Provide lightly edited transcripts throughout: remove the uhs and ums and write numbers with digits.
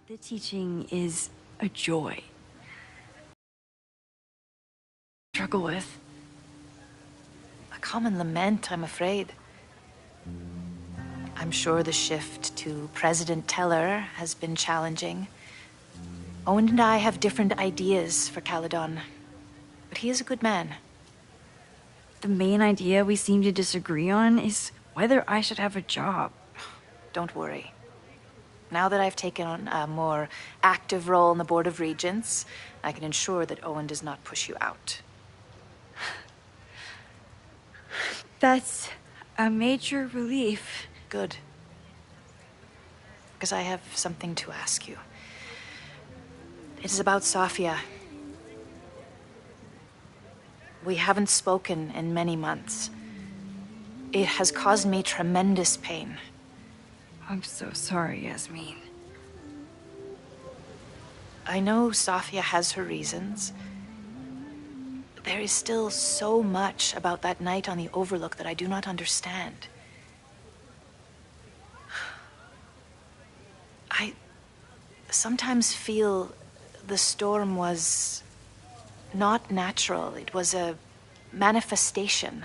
The teaching is a joy. Struggle with. A common lament, I'm afraid. I'm sure the shift to President Teller has been challenging. Owen and I have different ideas for Caledon, but he is a good man. The main idea we seem to disagree on is whether I should have a job. Don't worry. Now that I've taken on a more active role in the Board of Regents, I can ensure that Owen does not push you out. That's a major relief. Good. Because I have something to ask you. It is about Safia. We haven't spoken in many months. It has caused me tremendous pain. I'm so sorry, Yasmin. I know Safia has her reasons. There is still so much about that night on the Overlook that I do not understand. I sometimes feel the storm was not natural. It was a manifestation.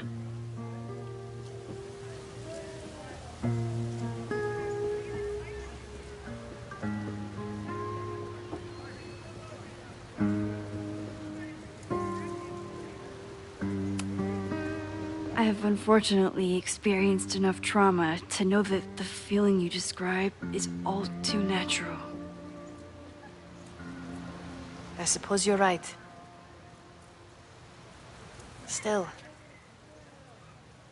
I have unfortunately experienced enough trauma to know that the feeling you describe is all too natural. I suppose you're right. Still.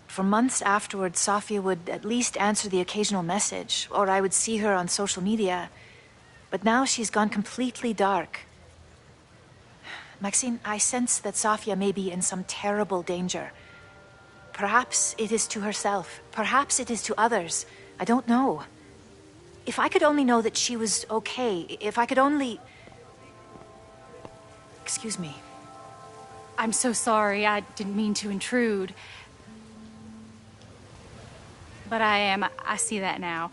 For months afterward, Safia would at least answer the occasional message, or I would see her on social media. But now she's gone completely dark. Maxine, I sense that Safia may be in some terrible danger. Perhaps it is to herself. Perhaps it is to others. I don't know. If I could only know that she was okay, if I could only... Excuse me. I'm so sorry. I didn't mean to intrude. But I see that now.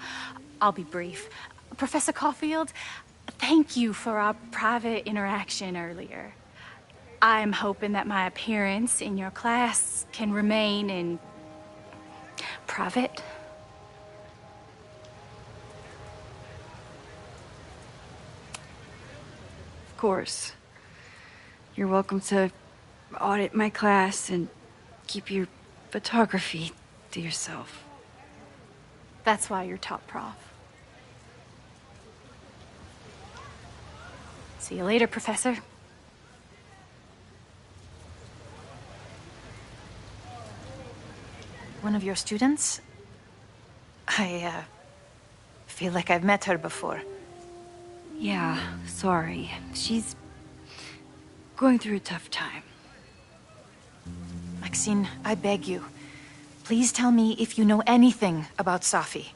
I'll be brief. Professor Caulfield, thank you for our private interaction earlier. I'm hoping that my appearance in your class can remain in private. Of course. You're welcome to audit my class and keep your photography to yourself. That's why you're top prof. See you later, Professor. One of your students? I feel like I've met her before. Yeah, sorry. She's going through a tough time. Maxine, I beg you. Please tell me if you know anything about Safi.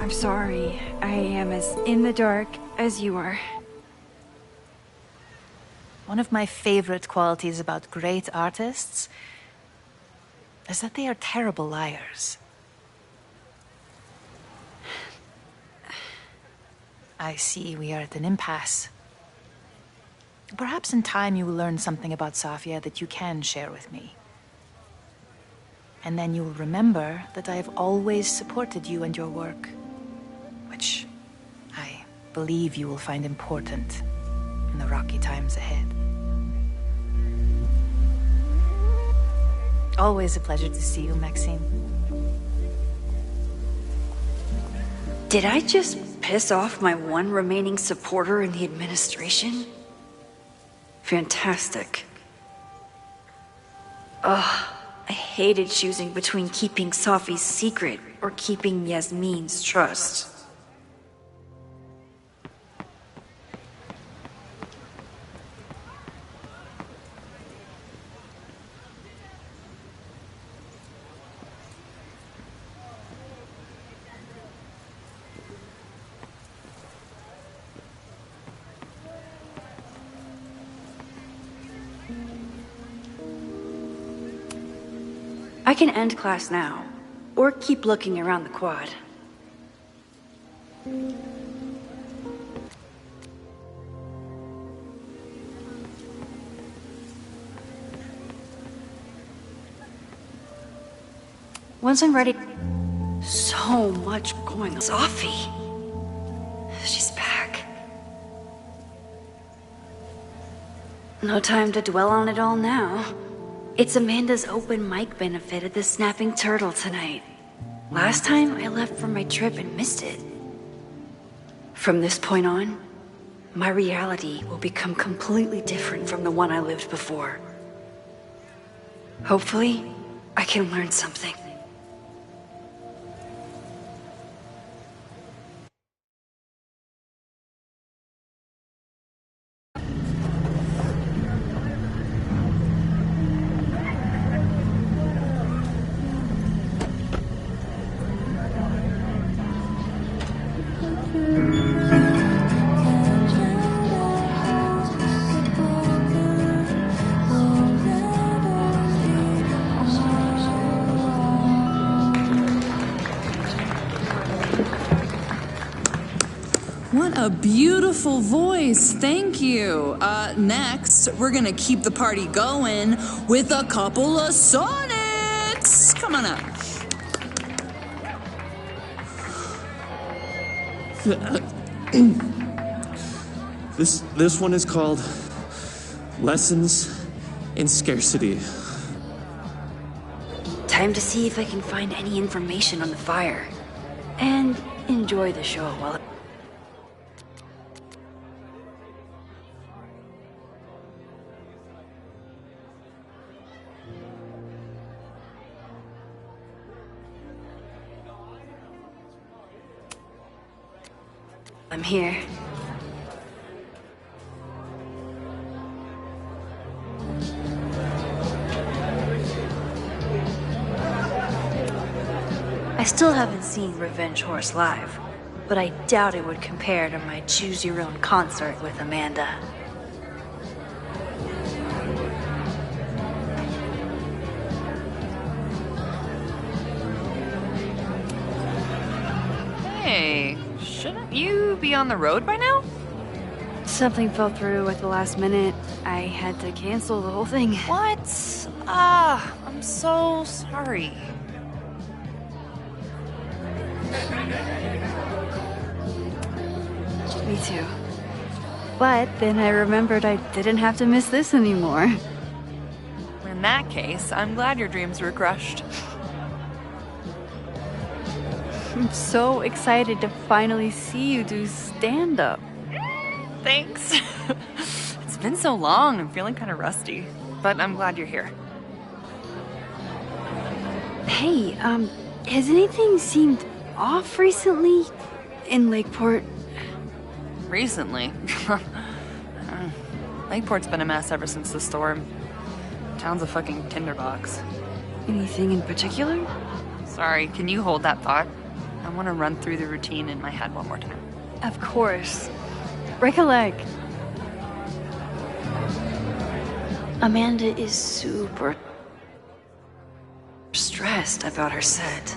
I'm sorry. I am as in the dark as you are. One of my favorite qualities about great artists is that they are terrible liars. I see we are at an impasse. Perhaps in time you will learn something about Safia that you can share with me. And then you will remember that I have always supported you and your work, which I believe you will find important in the rocky times ahead. Always a pleasure to see you, Maxine. Did I just piss off my one remaining supporter in the administration? Fantastic. Ugh, I hated choosing between keeping Safi's secret or keeping Yasmin's trust. I can end class now, or keep looking around the quad. Once I'm ready... So much going on. Sophie! She's back. No time to dwell on it all now. It's Amanda's open mic benefit at the Snapping Turtle tonight. Last time, I left for my trip and missed it. From this point on, my reality will become completely different from the one I lived before. Hopefully, I can learn something. What a beautiful voice, thank you. Next, we're gonna keep the party going with a couple of sonnets. Come on up. This one is called Lessons in Scarcity. Time to see if I can find any information on the fire. And enjoy the show while... I'm here. I still haven't seen Revenge Horse live, but I doubt it would compare to my Choose Your Own concert with Amanda. Hey, shouldn't you be on the road by now? Something fell through at the last minute. I had to cancel the whole thing. What? I'm so sorry. Me too. But then I remembered I didn't have to miss this anymore. In that case, I'm glad your dreams were crushed. I'm so excited to finally see you do stand-up. Thanks. It's been so long, I'm feeling kind of rusty. But I'm glad you're here. Hey, has anything seemed off recently in Lakeport? Recently? Lakeport's been a mess ever since the storm. Town's a fucking tinderbox. Anything in particular? Sorry, can you hold that thought? I want to run through the routine in my head one more time. Of course. Recollect. Amanda is super stressed about her set.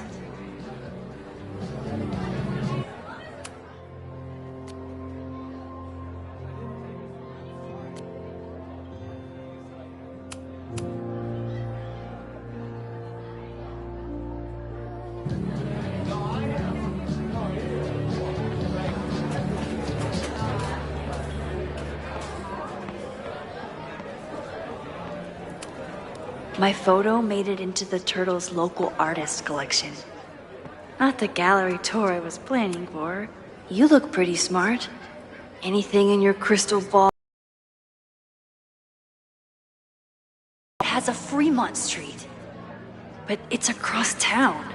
My photo made it into the Turtle's local artist collection. Not the gallery tour I was planning for. You look pretty smart. Anything in your crystal ball has a Fremont Street, but it's across town.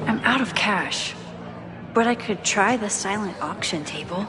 I'm out of cash. But I could try the silent auction table.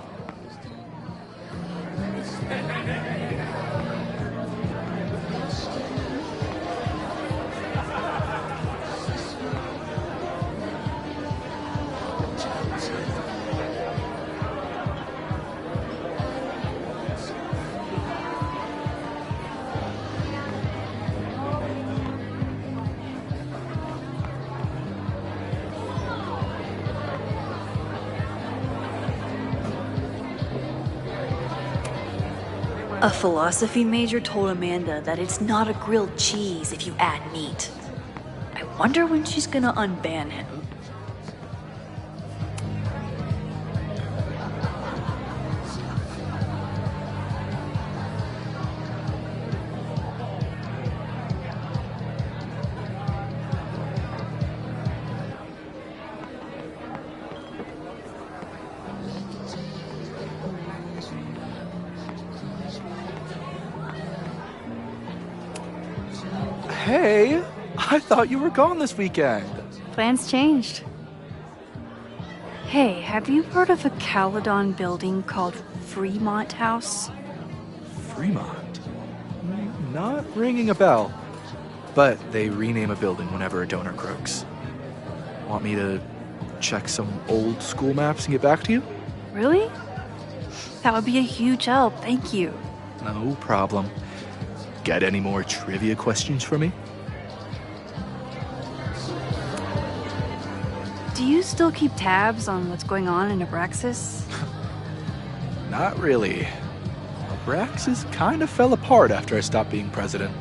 A philosophy major told Amanda that it's not a grilled cheese if you add meat. I wonder when she's gonna unban him. Hey, I thought you were gone this weekend. Plans changed. Hey, have you heard of a Caledon building called Fremont House? Fremont? Not ringing a bell. But they rename a building whenever a donor croaks. Want me to check some old school maps and get back to you? Really? That would be a huge help, thank you. No problem. Got any more trivia questions for me? Do you still keep tabs on what's going on in Abraxas? Not really. Abraxas kind of fell apart after I stopped being president.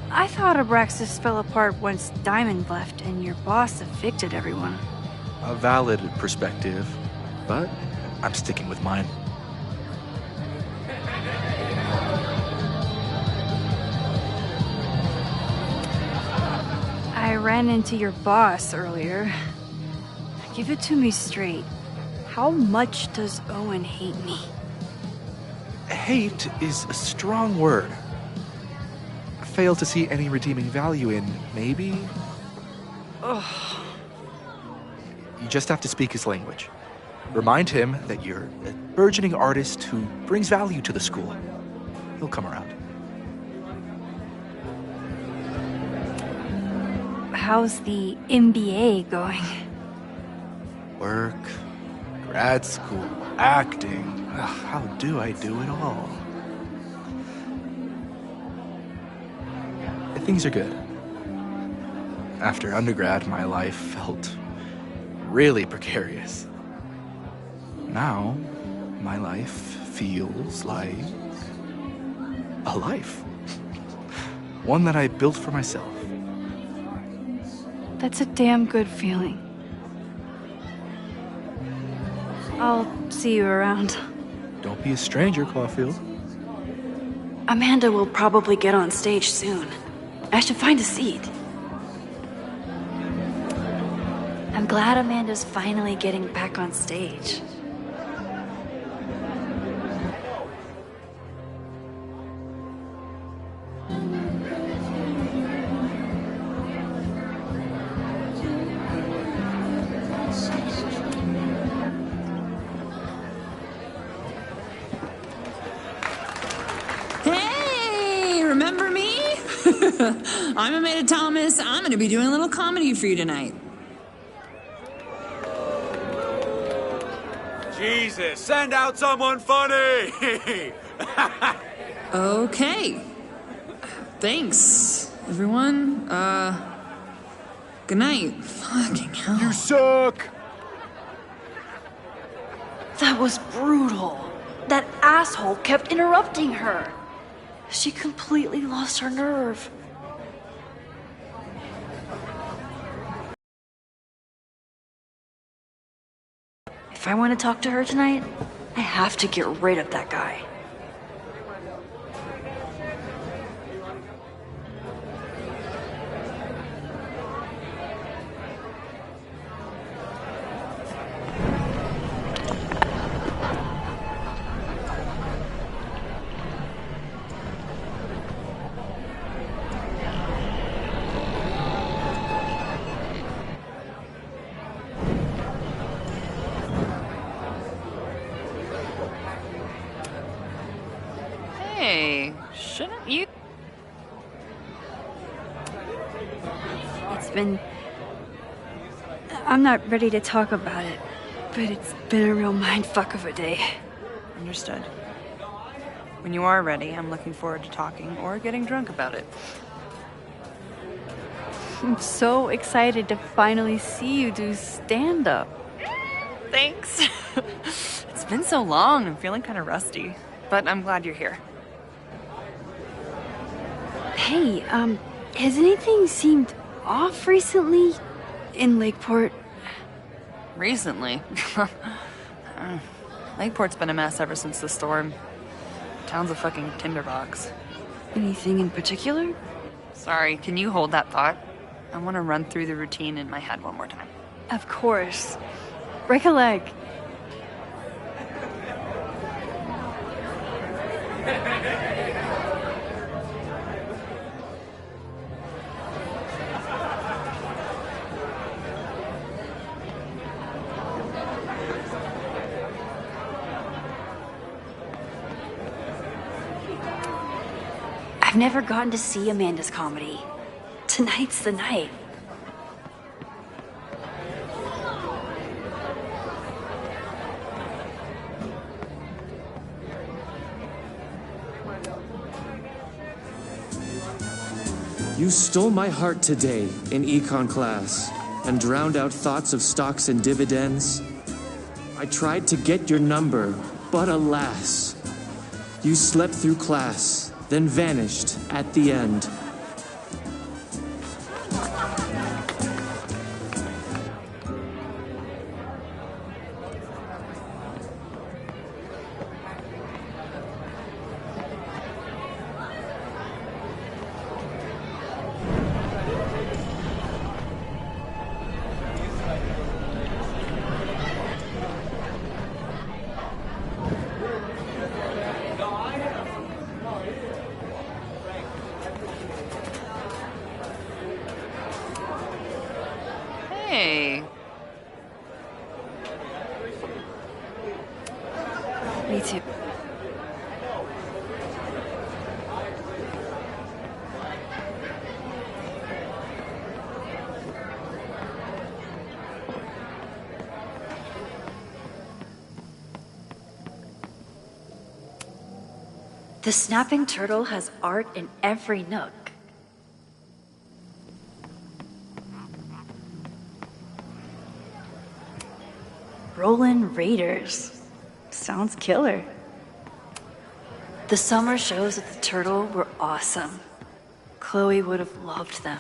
I thought Abraxas fell apart once Diamond left and your boss evicted everyone. A valid perspective, but I'm sticking with mine. I ran into your boss earlier. Give it to me straight. How much does Owen hate me? Hate is a strong word. Fail to see any redeeming value in, maybe? Ugh. You just have to speak his language. Remind him that you're a burgeoning artist who brings value to the school. He'll come around. How's the MBA going? Work, grad school, acting. Ugh, how do I do it all? Things are good. After undergrad, my life felt really precarious. Now, my life feels like a life. One that I built for myself. That's a damn good feeling. I'll see you around. Don't be a stranger, Caulfield. Amanda will probably get on stage soon. I should find a seat. I'm glad Amanda's finally getting back on stage. Hey, remember me? I'm Amanda Thomas. I'm going to be doing a little comedy for you tonight. Jesus, send out someone funny! Okay. Thanks, everyone. Good night. Fucking hell. You suck! That was brutal. That asshole kept interrupting her. She completely lost her nerve. If I want to talk to her tonight, I have to get rid of that guy. Hey, shouldn't you? It's been... I'm not ready to talk about it, but it's been a real mindfuck of a day. Understood. When you are ready, I'm looking forward to talking or getting drunk about it. I'm so excited to finally see you do stand-up. Thanks. It's been so long, I'm feeling kind of rusty. but I'm glad you're here. Hey, has anything seemed off recently in Lakeport? Recently? Lakeport's been a mess ever since the storm. Town's a fucking tinderbox. Anything in particular? Sorry, can you hold that thought? I want to run through the routine in my head one more time. Of course. Break a leg. I've never gotten to see Amanda's comedy. Tonight's the night. You stole my heart today in econ class and drowned out thoughts of stocks and dividends. I tried to get your number, but alas, you slept through class, then vanished at the end. Hey. Me too. The snapping turtle has art in every nook. Rollin' Raiders. Sounds killer. The summer shows at the Turtle were awesome. Chloe would have loved them.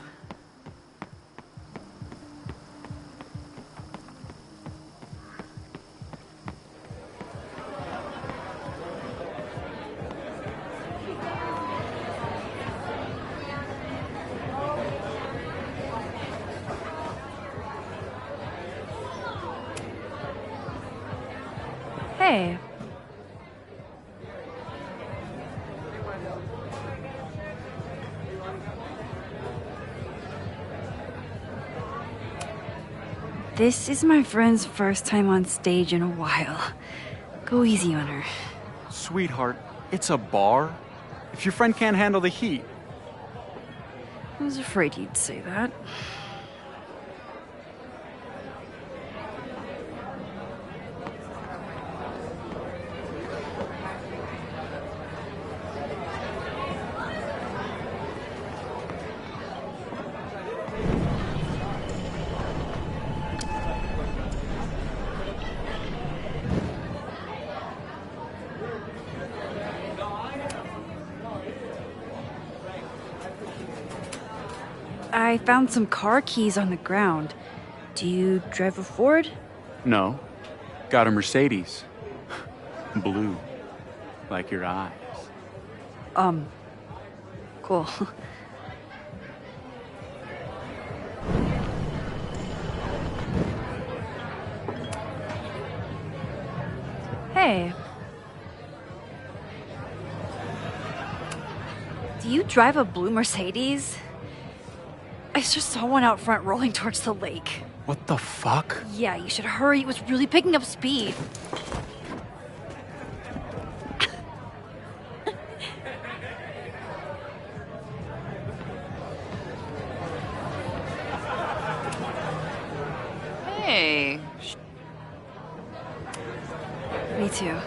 Hey. This is my friend's first time on stage in a while. Go easy on her. Sweetheart, it's a bar. If your friend can't handle the heat. I was afraid you'd say that. I found some car keys on the ground. Do you drive a Ford? No. Got a Mercedes. Blue. Like your eyes. Cool. Hey. Do you drive a blue Mercedes? I just saw one out front rolling towards the lake. What the fuck? Yeah, you should hurry. It was really picking up speed. Hey. Me too.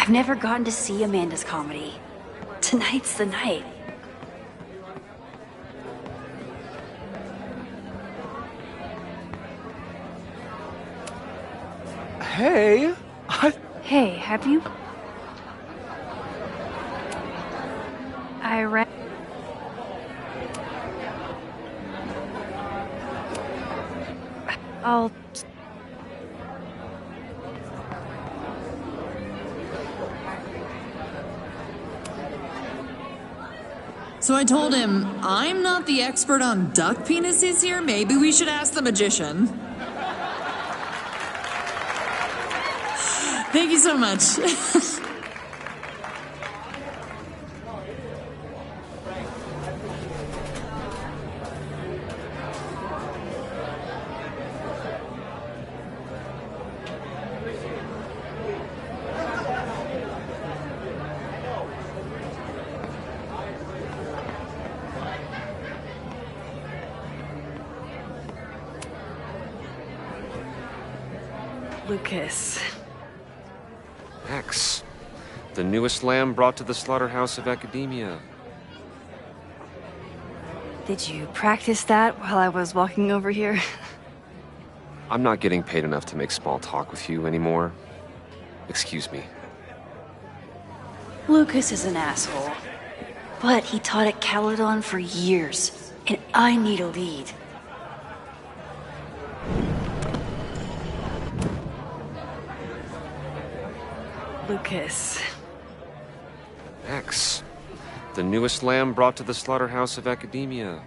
I've never gotten to see Amanda's comedy. Tonight's the night. Hey, Hey, have you? I read. I'll. So I told him, I'm not the expert on duck penises here. Maybe we should ask the magician. Thank you so much. Lucas. X, the newest lamb brought to the slaughterhouse of academia. Did you practice that while I was walking over here? I'm not getting paid enough to make small talk with you anymore. Excuse me. Lucas is an asshole. But he taught at Caledon for years, and I need a lead. Lucas. X, the newest lamb brought to the slaughterhouse of academia.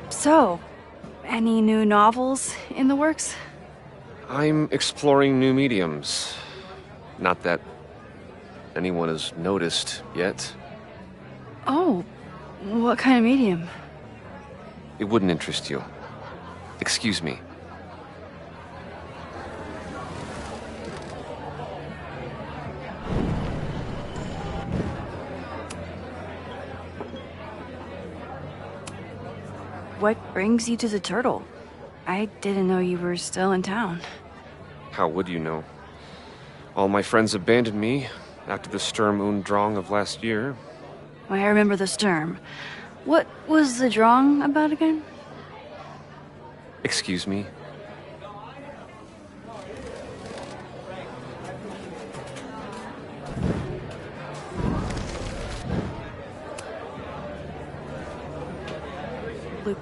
So, any new novels in the works? I'm exploring new mediums. Not that anyone has noticed yet. Oh, what kind of medium? It wouldn't interest you. Excuse me. What brings you to the Turtle? I didn't know you were still in town. How would you know? All my friends abandoned me after the Sturm und Drang of last year. I remember the Sturm. What was the Drang about again? Excuse me. Luke.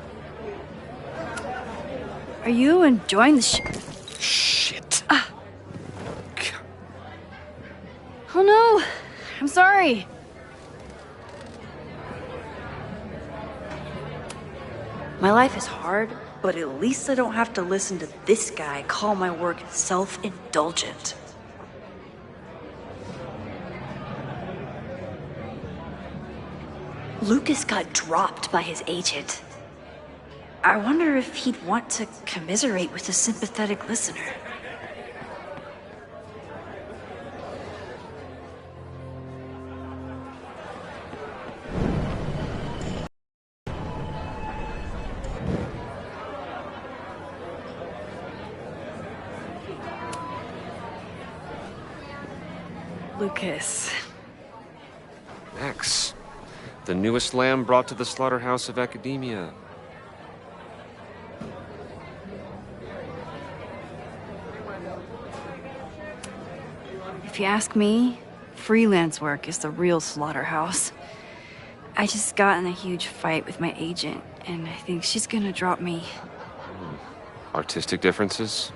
Are you enjoying the Shit. Oh no! I'm sorry. My life is hard, but at least I don't have to listen to this guy call my work self-indulgent. Lucas got dropped by his agent. I wonder if he'd want to commiserate with a sympathetic listener. Lucas. X, the newest lamb brought to the slaughterhouse of academia. If you ask me, freelance work is the real slaughterhouse. I just got in a huge fight with my agent, and I think she's gonna drop me. Artistic differences?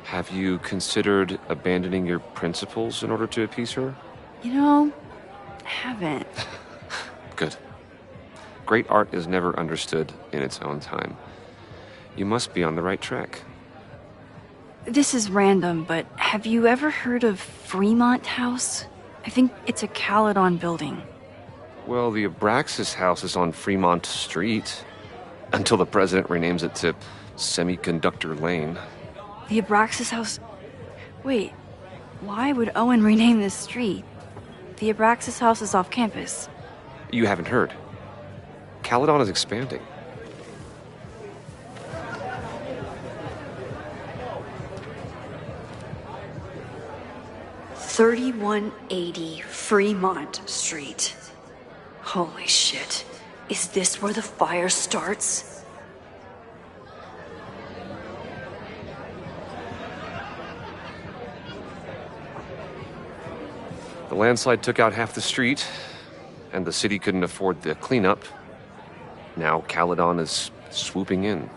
Have you considered abandoning your principles in order to appease her? You know, I haven't. Good. Great art is never understood in its own time. You must be on the right track. This is random, but have you ever heard of Fremont House? I think it's a Caledon building. Well, the Abraxas house is on Fremont Street. Until the president renames it to Semiconductor Lane. The Abraxas House... Wait, why would Owen rename this street? The Abraxas House is off campus. You haven't heard. Caledon is expanding. 3180 Fremont Street. Holy shit. Is this where the fire starts? The landslide took out half the street, and the city couldn't afford the cleanup. Now Caledon is swooping in.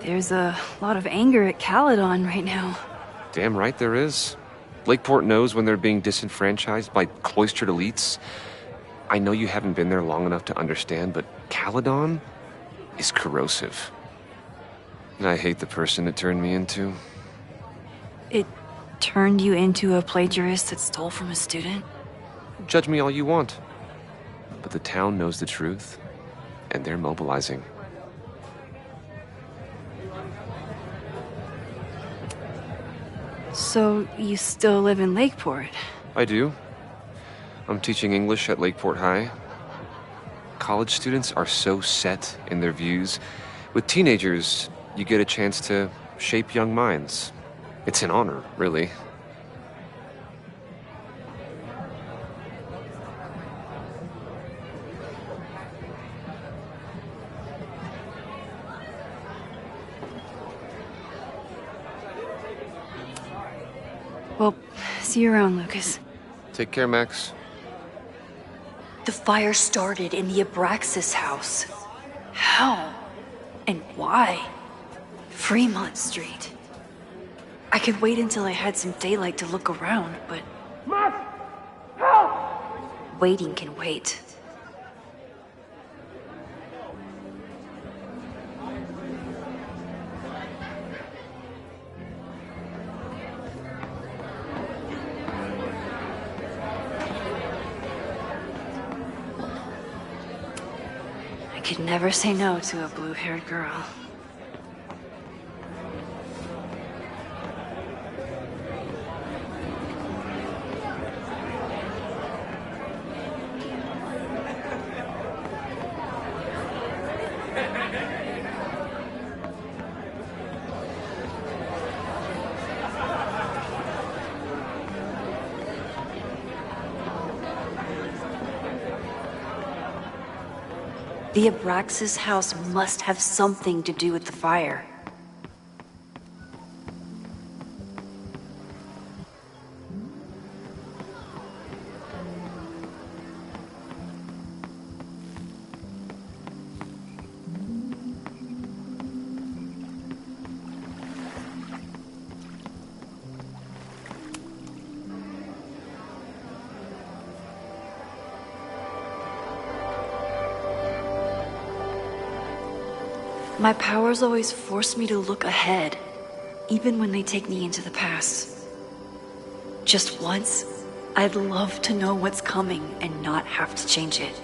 There's a lot of anger at Caledon right now. Damn right there is. Lakeport knows when they're being disenfranchised by cloistered elites. I know you haven't been there long enough to understand, but Caledon is corrosive. And I hate the person it turned me into. It turned you into a plagiarist that stole from a student? Judge me all you want. But the town knows the truth, and they're mobilizing. So you still live in Lakeport? I do. I'm teaching English at Lakeport High. College students are so set in their views. With teenagers, you get a chance to shape young minds. It's an honor, really. Well, see you around, Lucas. Take care, Max. The fire started in the Abraxas house. How? And why? Fremont Street. I could wait until I had some daylight to look around, but... Max! Help! Waiting can wait. I could never say no to a blue-haired girl. The Abraxas house must have something to do with the fire. My powers always force me to look ahead, even when they take me into the past. Just once, I'd love to know what's coming and not have to change it.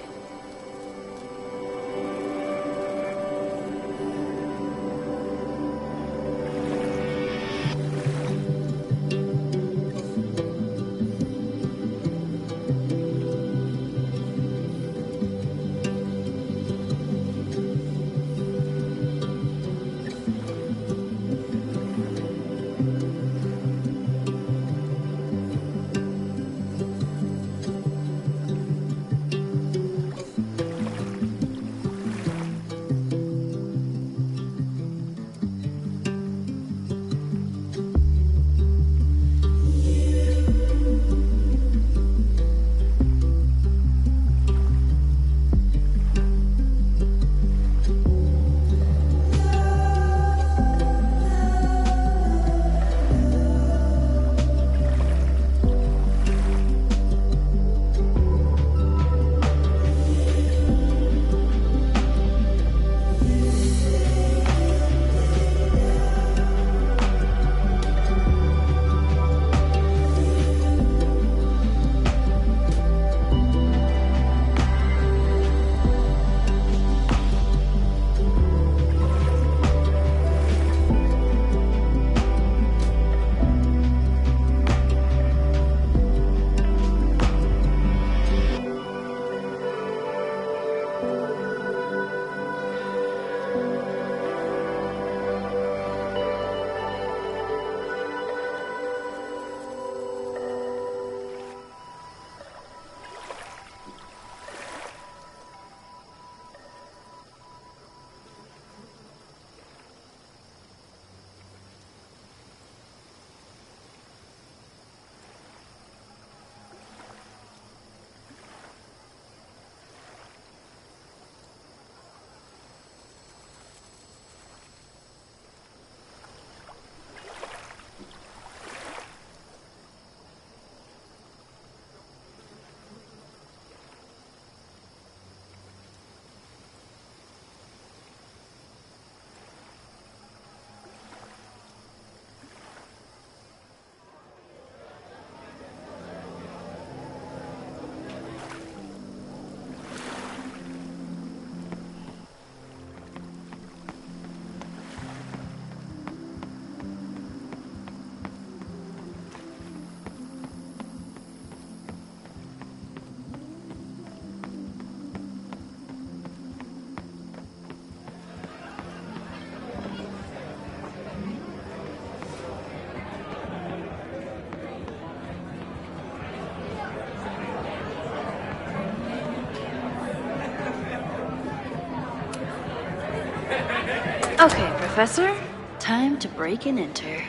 Okay, Professor. Time to break and enter.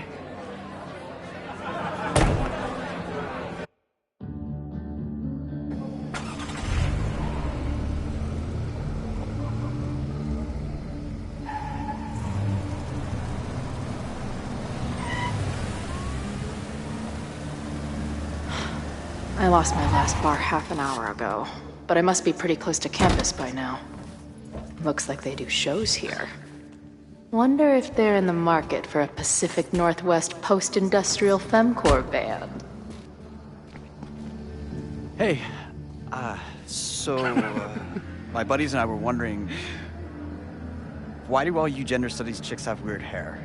I lost my last bar half an hour ago, but I must be pretty close to campus by now. Looks like they do shows here. Wonder if they're in the market for a Pacific Northwest post-industrial femcore band. Hey, my buddies and I were wondering, why do all you gender studies chicks have weird hair?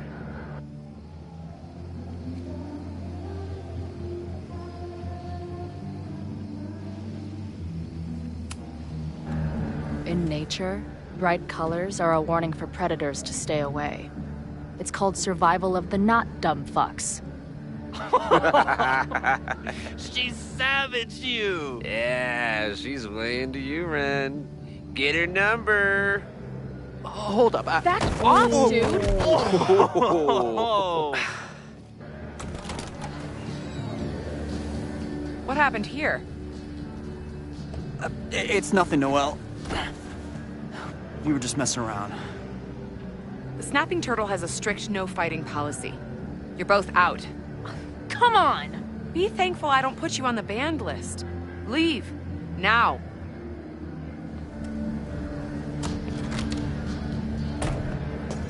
In nature, bright colors are a warning for predators to stay away. It's called survival of the not dumb fucks. She savaged you! Yeah, she's way into you, Ren. Get her number. Hold up. Back off, dude! What happened here? It's nothing, Noelle. We were just messing around. The snapping turtle has a strict no-fighting policy. You're both out. Come on! Be thankful I don't put you on the banned list. Leave. Now.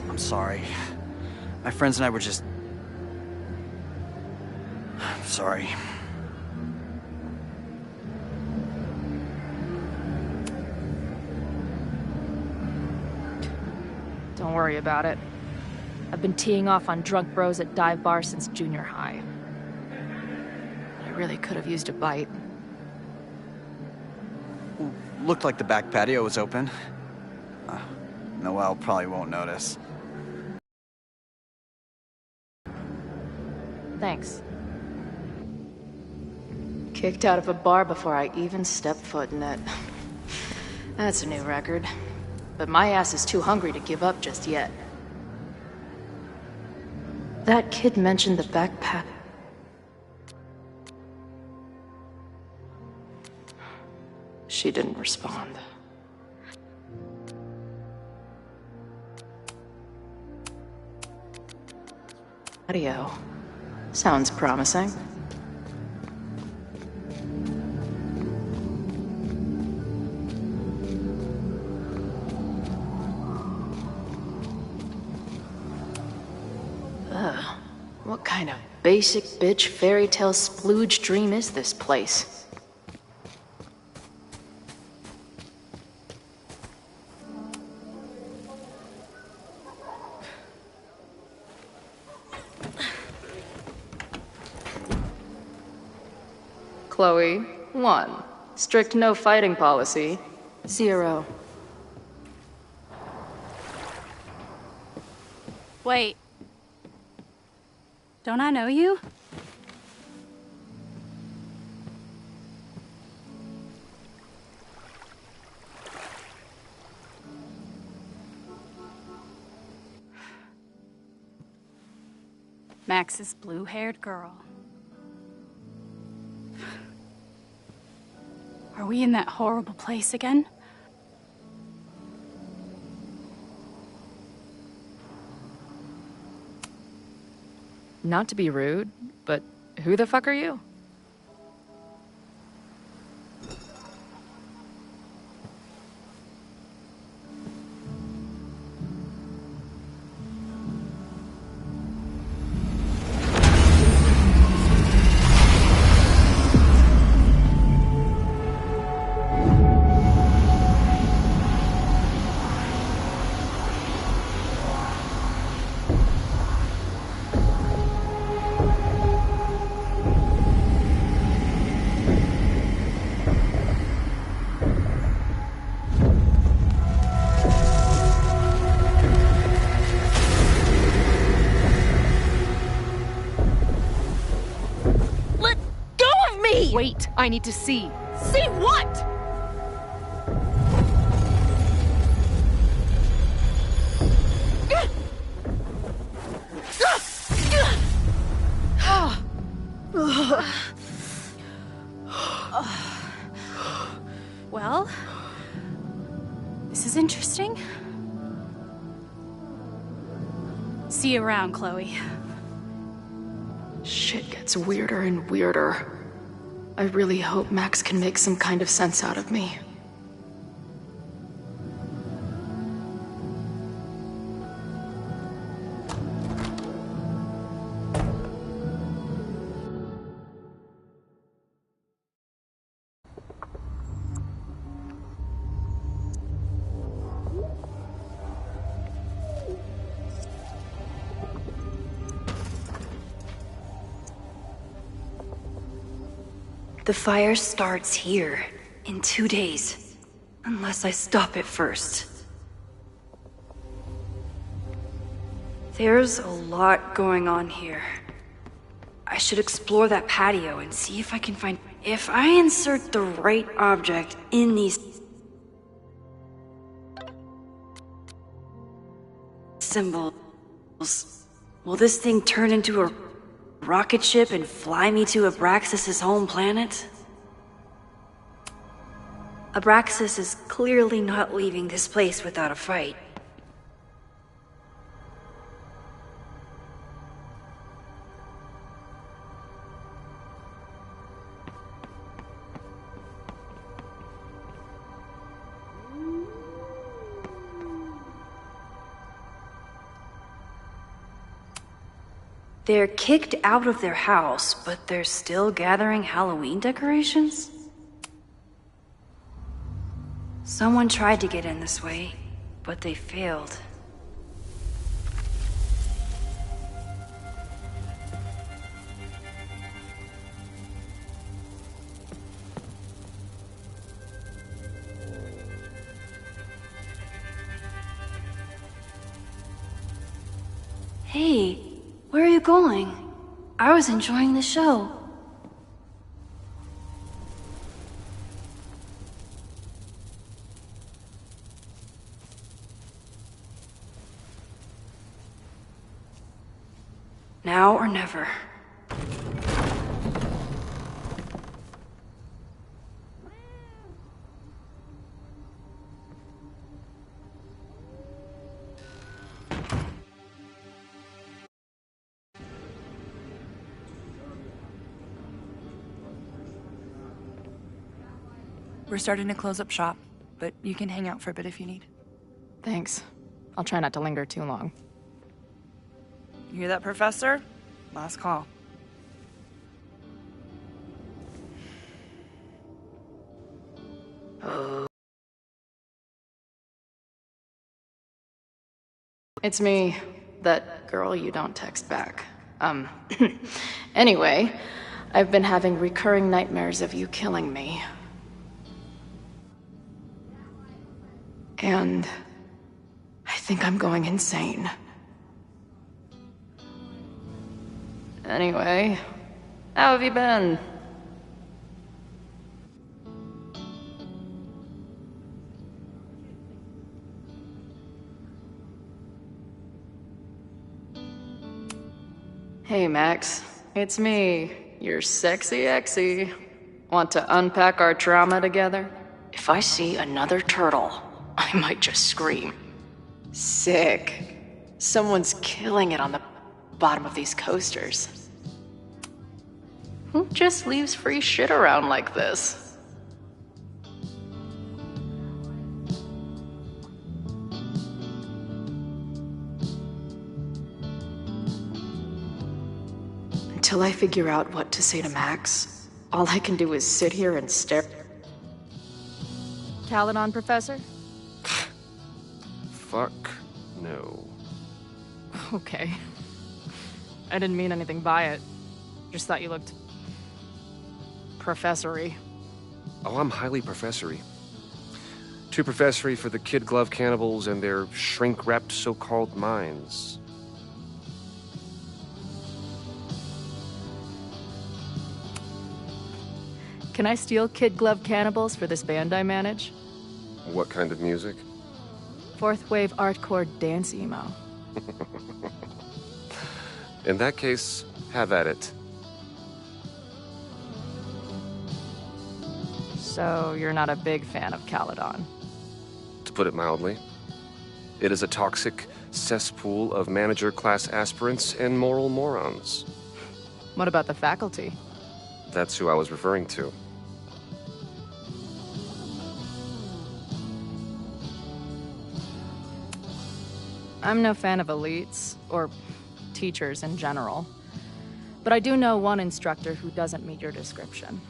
I'm sorry. My friends and I were just... I'm sorry. Don't worry about it. I've been teeing off on drunk bros at dive bars since junior high. I really could have used a bite. Looked like the back patio was open. Noelle probably won't notice. Thanks. Kicked out of a bar before I even stepped foot in it. That's a new record. But my ass is too hungry to give up just yet. That kid mentioned the backpack. She didn't respond. Patio. Sounds promising. What kind of basic bitch fairy tale splooge dream is this place? Chloe, 1. Strict no fighting policy. 0. Wait. Don't I know you? Max's blue-haired girl. Are we in that horrible place again? Not to be rude, but who the fuck are you? Wait, I need to see. See what? See you around, Chloe. Shit gets weirder and weirder. I really hope Max can make some kind of sense out of me. The fire starts here, in 2 days. Unless I stop it first. There's a lot going on here. I should explore that patio and see if I can find... If I insert the right object in these... symbols... will this thing turn into a rocket ship and fly me to Abraxas' home planet? Abraxas is clearly not leaving this place without a fight. They're kicked out of their house, but they're still gathering Halloween decorations? Someone tried to get in this way, but they failed. Hey, where are you going? I was enjoying the show. Now or never. We're starting to close up shop, but you can hang out for a bit if you need. Thanks. I'll try not to linger too long. You hear that, Professor? Last call. It's me, that girl you don't text back. Anyway, I've been having recurring nightmares of you killing me. And I think I'm going insane. Anyway, how have you been? Hey Max, it's me, your sexy exy. Want to unpack our trauma together? If I see another turtle, I might just scream. Sick. Someone's killing it on the bottom of these coasters. Who just leaves free shit around like this? Until I figure out what to say to Max, all I can do is sit here and stare. Caledon, Professor? Fuck no. Okay. I didn't mean anything by it. Just thought you looked... professory. Oh, I'm highly professory. Too professory for the kid glove cannibals and their shrink-wrapped so-called minds. Can I steal kid glove cannibals for this band I manage? What kind of music? Fourth wave artcore dance emo. In that case, have at it. So you're not a big fan of Caledon? To put it mildly, it is a toxic, cesspool of manager class aspirants and moral morons. What about the faculty? That's who I was referring to. I'm no fan of elites, or teachers in general. But I do know one instructor who doesn't meet your description.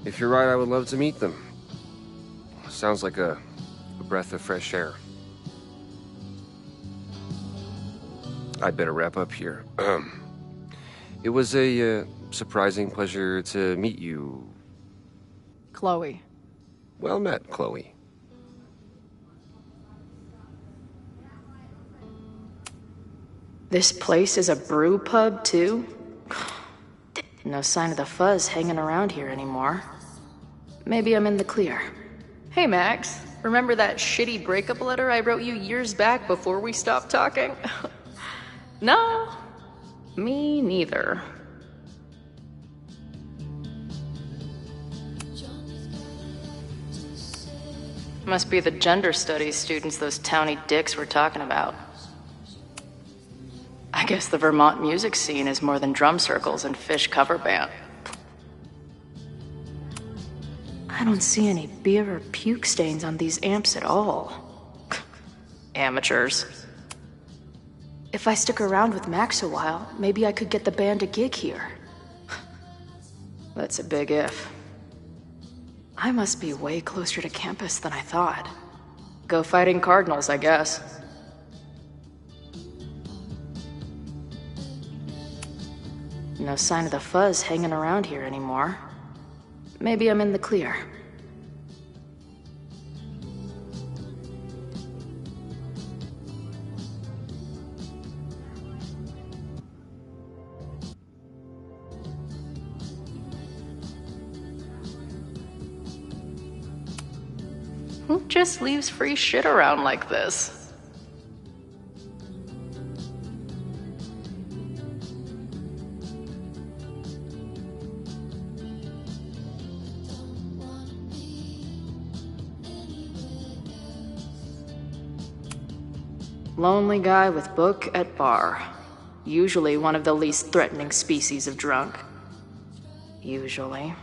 If you're right, I would love to meet them. Sounds like a breath of fresh air. I'd better wrap up here. It was a surprising pleasure to meet you. Chloe. Well met, Chloe. This place is a brew pub, too? No sign of the fuzz hanging around here anymore. Maybe I'm in the clear. Hey, Max. Remember that shitty breakup letter I wrote you years back before we stopped talking? No, me neither. Must be the gender studies students those towny dicks were talking about. I guess the Vermont music scene is more than drum circles and Fish cover band. I don't see any beer or puke stains on these amps at all. Amateurs. If I stick around with Max a while, maybe I could get the band a gig here. That's a big if. I must be way closer to campus than I thought. Go fighting Cardinals, I guess. No sign of the fuzz hanging around here anymore. Maybe I'm in the clear. Who just leaves free shit around like this? Lonely guy with book at bar. Usually one of the least threatening species of drunk. Usually.